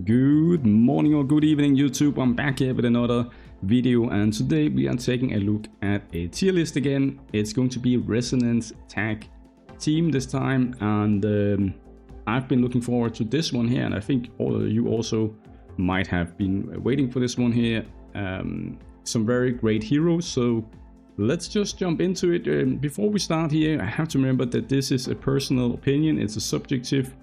Good morning or good evening YouTube, I'm back here with another video, and today we are taking a look at a tier list again. It's going to be Resonance Tag Team this time, and I've been looking forward to this one here, and I think all of you also might have been waiting for this one here. Some very great heroes, so let's just jump into it. Before we start here, I have to remember that this is a personal opinion, it's a subjective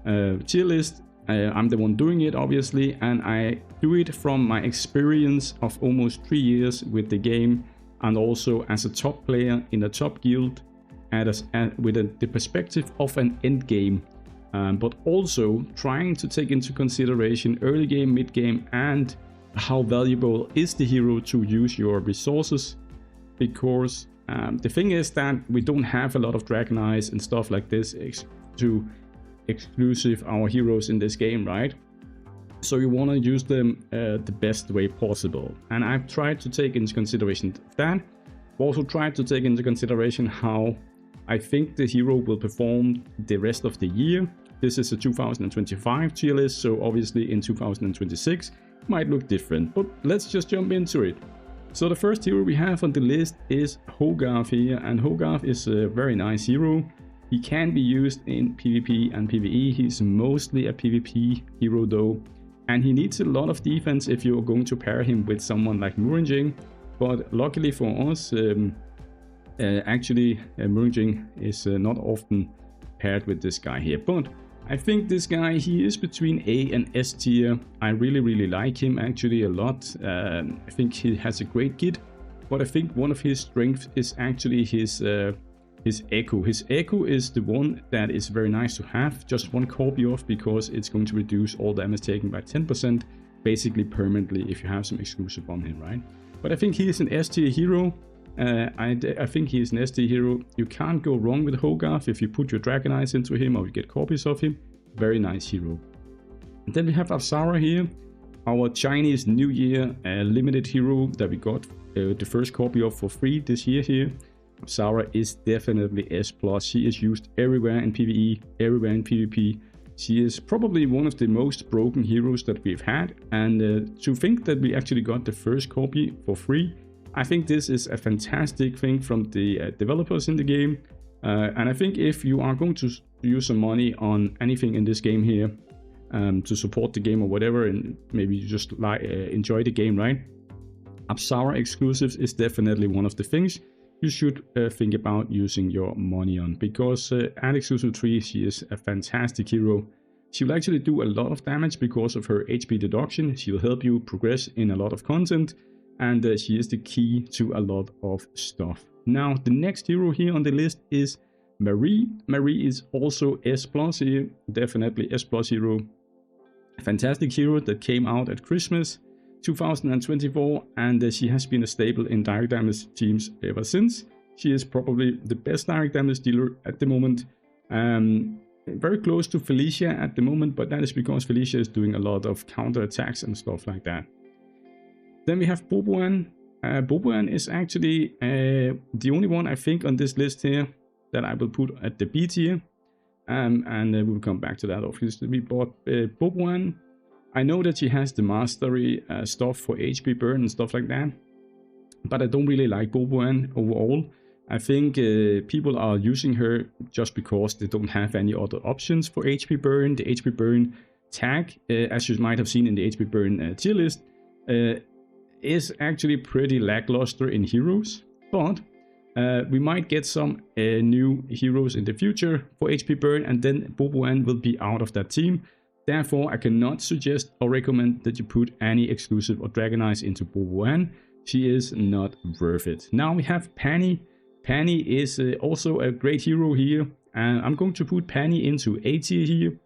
tier list. I'm the one doing it, obviously, and I do it from my experience of almost 3 years with the game, and also as a top player in a top guild with the perspective of an end game, but also trying to take into consideration early game, mid game, and how valuable is the hero to use your resources, because the thing is that we don't have a lot of Dragon Eyes and stuff like this to exclusive our heroes in this game, right? So you want to use them the best way possible, and I've tried to take into consideration that. I've also tried to take into consideration how I think the hero will perform the rest of the year. This is a 2025 tier list, so obviously in 2026 it might look different, but let's just jump into it. So the first hero we have on the list is Hogarth here, and Hogarth is a very nice hero. He can be used in PvP and PvE. He's mostly a PvP hero though, and he needs a lot of defense if you're going to pair him with someone like Mingjing. But luckily for us, Mingjing is not often paired with this guy here. But I think this guy, he is between A and S tier. I really like him actually a lot. I think he has a great kit, but I think one of his strengths is actually his echo. His echo is the one that is very nice to have, just one copy of, because it's going to reduce all damage taken by 10%, basically permanently, if you have some exclusive on him, right? But I think he is an S tier hero. I think he is an S tier hero. You can't go wrong with Hogarth if you put your Dragon Eyes into him or you get copies of him. Very nice hero. And then we have Aara here, our Chinese New Year limited hero that we got the first copy of for free this year here. Aara is definitely S+. She is used everywhere in PvE, everywhere in PvP. She is probably one of the most broken heroes that we've had, and to think that we actually got the first copy for free, I think this is a fantastic thing from the developers in the game. And I think if you are going to use some money on anything in this game here to support the game or whatever, and maybe you just enjoy the game, right? Aara exclusives is definitely one of the things you should think about using your money on, because at exclusive 3 she is a fantastic hero. She will actually do a lot of damage because of her HP deduction. She will help you progress in a lot of content, and she is the key to a lot of stuff. Now the next hero here on the list is Marie. Marie is also S+ here, definitely S+ hero. A fantastic hero that came out at Christmas 2024, and she has been a staple in direct damage teams ever since. She is probably the best direct damage dealer at the moment. Very close to Felicia at the moment, but that is because Felicia is doing a lot of counter attacks and stuff like that. Then we have Boboan. Boboan is actually the only one I think on this list here that I will put at the B tier, and we'll come back to that obviously. But Boboan, I know that she has the mastery stuff for HP burn and stuff like that, but I don't really like Boboan overall. I think people are using her just because they don't have any other options for HP burn. The HP burn tag, as you might have seen in the HP burn tier list, is actually pretty lackluster in heroes, but we might get some new heroes in the future for HP burn, and then Boboan will be out of that team. Therefore, I cannot suggest or recommend that you put any exclusive or Dragon Eyes into Boboan. She is not worth it. Now we have Penny. Penny is also a great hero here, and I'm going to put Penny into A tier here.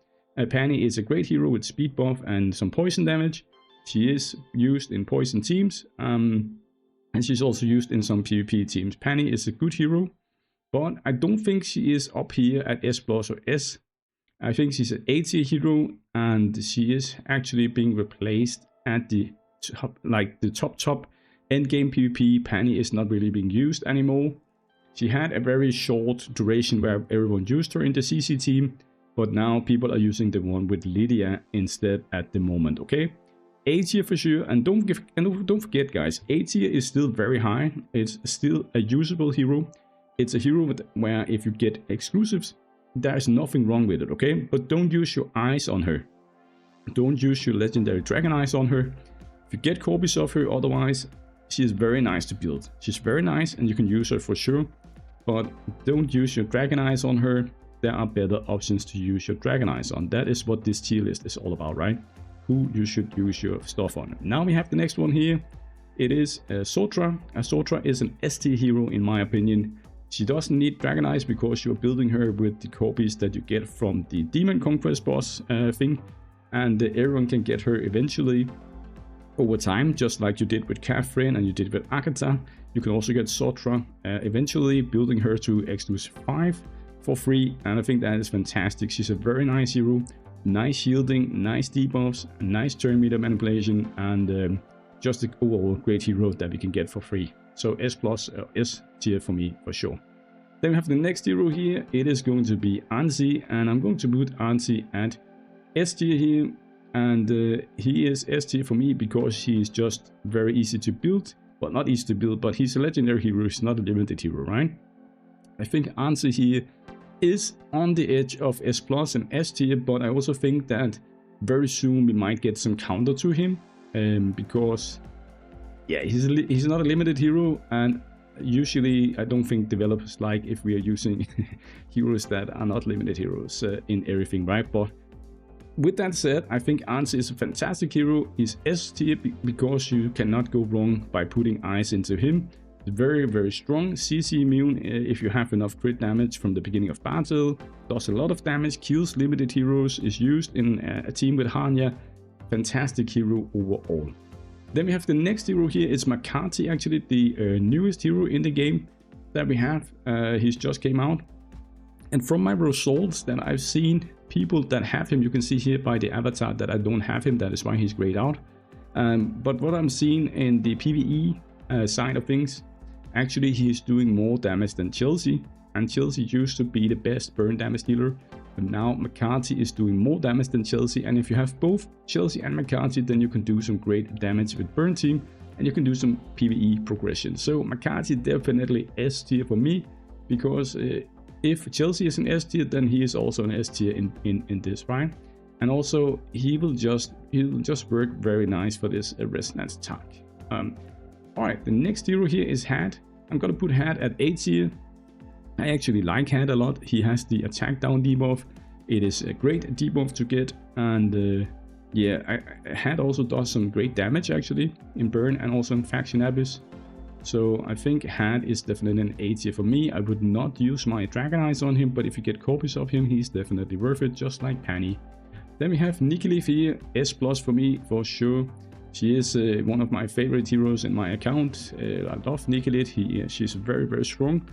Penny is a great hero with speed buff and some poison damage. She is used in poison teams, and she's also used in some PvP teams. Penny is a good hero, but I don't think she is up here at S+ or S. I think she's an A tier hero, and she is actually being replaced at the top, like the top endgame PvP. Penny is not really being used anymore. She had a very short duration where everyone used her in the CC team, but now people are using the one with Lydia instead at the moment, okay? A tier for sure, and don't forget guys, A tier is still very high. It's still a usable hero. It's a hero where if you get exclusives, there's nothing wrong with it, okay? But don't use your eyes on her. Don't use your legendary dragon eyes on her. If you get copies of her, otherwise, she is very nice to build. She's very nice and you can use her for sure. But don't use your dragon eyes on her. There are better options to use your dragon eyes on. That is what this tier list is all about, right? Who you should use your stuff on. Now we have the next one here. It is Sotra. Sotra is an S tier hero in my opinion. She doesn't need dragon eyes because you're building her with the copies that you get from the Demon Conquest boss thing. And everyone can get her eventually over time, just like you did with Catherine and you did with Agatha. You can also get Sotra eventually, building her to exclusive 5 for free. And I think that is fantastic. She's a very nice hero. Nice shielding, nice debuffs, nice turn meter manipulation, and just an overall great hero that we can get for free. So S+, S tier for me for sure. Then we have the next hero here. It is going to be Anzi, and I'm going to put Anzi at S tier here. And he is S tier for me because he is just very easy to build. Well, not easy to build, but he's a legendary hero. He's not a limited hero, right? I think Anzi here is on the edge of S+ and S tier, but I also think that very soon we might get some counter to him, because yeah, he's not a limited hero, and usually I don't think developers like if we are using heroes that are not limited heroes in everything, right? But with that said, I think Anzi is a fantastic hero. He's S tier because you cannot go wrong by putting eyes into him. Very, very strong, CC immune if you have enough crit damage from the beginning of battle, does a lot of damage, kills limited heroes, is used in a team with Hana. Fantastic hero overall. Then we have the next hero here. It's Makati, actually the newest hero in the game that we have. He's just came out, and from my results that I've seen, people that have him, you can see here by the avatar that I don't have him, that is why he's grayed out. But what I'm seeing in the PvE side of things, actually he's doing more damage than Chelsea, and Chelsea used to be the best burn damage dealer, but now Makati is doing more damage than Chelsea. And if you have both Chelsea and Makati, then you can do some great damage with burn team, and you can do some PvE progression. So Makati definitely S tier for me, because if Chelsea is an S tier, then he is also an S tier in this, right? And also he'll just work very nice for this resonance attack. Alright, the next hero here is Had. I'm gonna put Had at A tier. I actually like Had a lot. He has the attack down debuff. It is a great debuff to get, and yeah, Had also does some great damage actually in burn and also in faction abyss. So I think Had is definitely an A tier for me. I would not use my dragon eyes on him, but if you get copies of him, he's definitely worth it, just like Penny. Then we have Nikki here, S+ for me for sure. She is one of my favorite heroes in my account. I love Nicolette. She's very, very strong.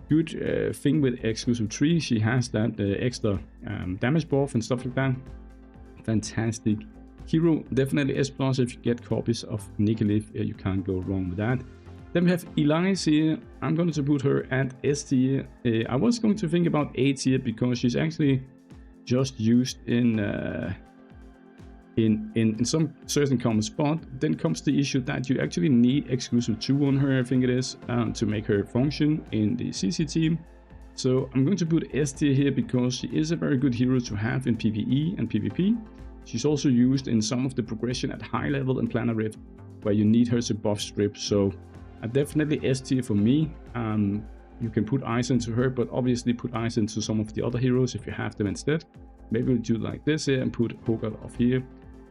Good thing with exclusive 3. She has that extra damage buff and stuff like that. Fantastic hero. Definitely S+ if you get copies of Nicolette. You can't go wrong with that. Then we have Elias here. I'm going to put her at S tier. I was going to think about A tier because she's actually just used in some certain common spot. Then comes the issue that you actually need exclusive 2 on her, I think it is, to make her function in the CC team. So I'm going to put S tier here because she is a very good hero to have in PvE and PvP. She's also used in some of the progression at high level in Planet Rift, where you need her to buff strip. So definitely S tier for me. You can put eyes into her, but obviously put eyes into some of the other heroes if you have them instead. Maybe we'll do like this here and put Hogarth off here.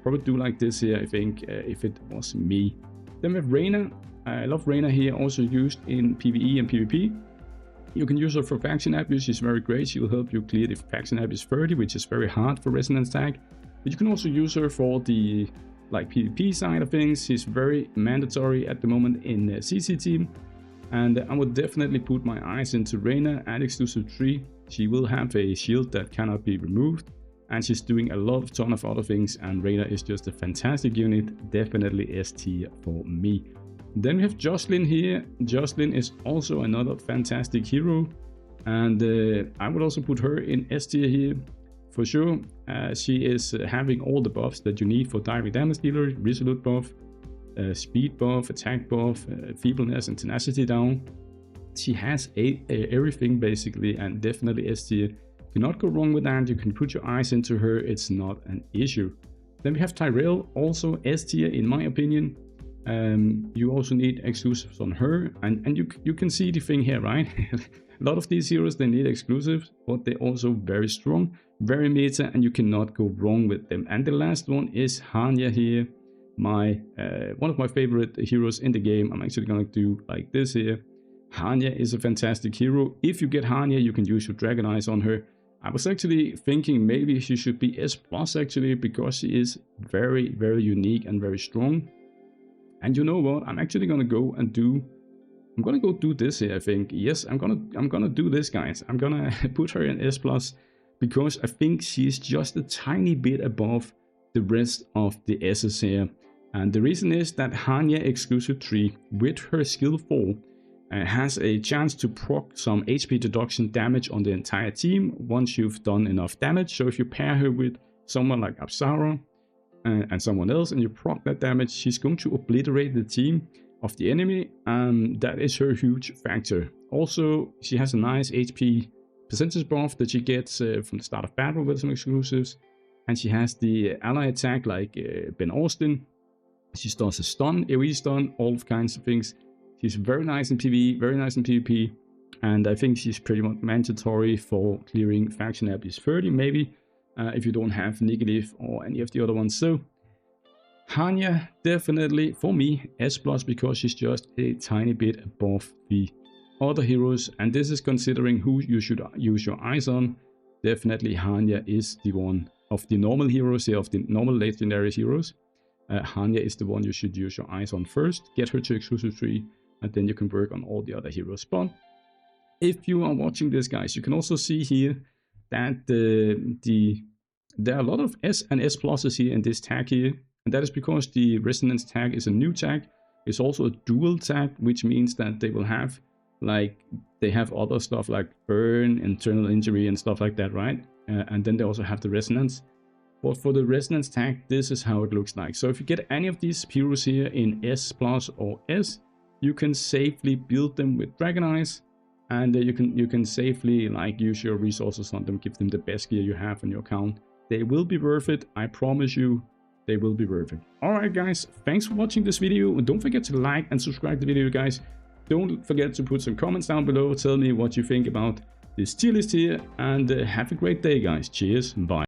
Probably do like this here, I think, if it was me. Then we have Raina. I love Raina here, also used in PvE and PvP. You can use her for faction abuse. She's very great. She will help you clear the faction abuse 30, which is very hard for resonance tag. But you can also use her for the PvP side of things. She's very mandatory at the moment in the CC team. And I would definitely put my eyes into Raina at exclusive 3. She will have a shield that cannot be removed, and she's doing a ton of other things, and Raina is just a fantastic unit. Definitely S tier for me. Then we have Jocelyn here. Jocelyn is also another fantastic hero, and I would also put her in S tier here. for sure. She is having all the buffs that you need for direct damage dealer, resolute buff, speed buff, attack buff, feebleness and tenacity down. She has everything basically, and definitely S tier. Cannot go wrong with that. You can put your eyes into her, it's not an issue. Then we have Tyrell, also S tier in my opinion. You also need exclusives on her, and you can see the thing here, right? A lot of these heroes, they need exclusives, but they're also very strong, very meta, and you cannot go wrong with them. And the last one is Hana here, one of my favorite heroes in the game. I'm actually gonna do like this here. Hana is a fantastic hero. If you get Hana, you can use your Dragon Eyes on her. I was actually thinking maybe she should be S+ actually, because she is very, very unique and very strong. And you know what? I'm actually gonna go and do. I'm gonna go do this here. I think yes, I'm gonna do this, guys. I'm gonna put her in S+ because I think she's just a tiny bit above the rest of the S's here. And the reason is that Hana exclusive 3 with her skill 4 has a chance to proc some HP deduction damage on the entire team once you've done enough damage. So if you pair her with someone like Aara and someone else and you proc that damage, she's going to obliterate the team of the enemy, and that is her huge factor. Also, she has a nice HP percentage buff that she gets from the start of battle with some exclusives, and she has the ally attack like Ben Austin. She does a stun, AoE stun, all kinds of things. She's very nice in PvE, very nice in PvP, and I think she's pretty much mandatory for clearing faction abyss 30 maybe, if you don't have negative or any of the other ones. So Hana definitely for me S+ because she's just a tiny bit above the other heroes, and this is considering who you should use your eyes on. Definitely Hana is the one of the normal heroes here, of the normal legendary heroes. Hana is the one you should use your eyes on first, get her to exclusive 3, and then you can work on all the other heroes. But if you are watching this, guys, you can also see here that there are a lot of S and S pluses here in this tag here, and that is because the resonance tag is a new tag. It's also a dual tag, which means that they will have they have other stuff like burn, internal injury and stuff like that, right? And then they also have the resonance. But for the resonance tag, this is how it looks like. So if you get any of these heroes here in S+ or S, you can safely build them with Dragon Eyes, and you can safely use your resources on them, give them the best gear you have on your account. They will be worth it, I promise you. They will be worth it. Alright guys, thanks for watching this video, and don't forget to like and subscribe to the video, guys. Don't forget to put some comments down below, tell me what you think about this tier list here, and have a great day, guys. Cheers, bye.